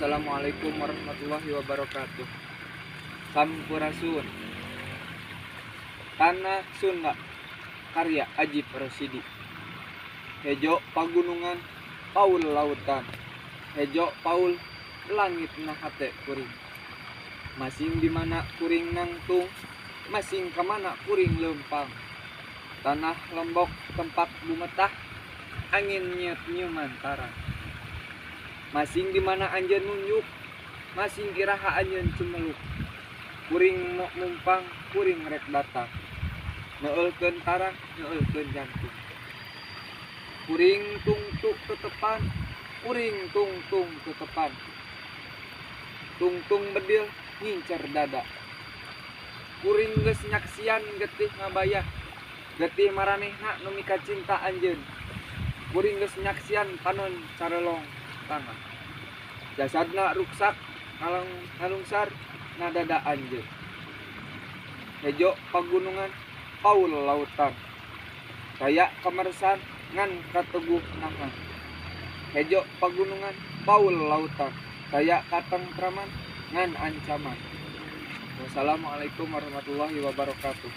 Assalamualaikum warahmatullahi wabarakatuh. Sampurasun. Tanah Sunda, karya Ajip Rosidi. Hejo pagunungan, Paul lautan. Hejo Paul langit nahate kuring. Masing di mana kuring nangtung, masing kemana kuring lempang. Tanah lembok tempat bumetah, angin nyet nyumantaran. Masing di mana anjeun nunjuk, masing iraha anjeun cumeluk. Kuring mau mumpang, kuring rek datang. Neulkeun tarang, neulkeun jantung. Kuring tungtuk tetepan, kuring tungtung tetepan. Tungtung bedil ngincer dada. Kuring geus nyaksian getih ngabayah, getih maranehna nu mika cinta anjeun. Kuring geus nyaksian panon carelong tanah. Jasadna ruksak ngalungsar nadada anjeun. Hejo pagunungan, Paul lautan. Saya kamersan ngan kateguh nahan. Hejo pagunungan, Paul lautan. Saya katentraman ngan ancaman. Wassalamualaikum warahmatullahi wabarakatuh.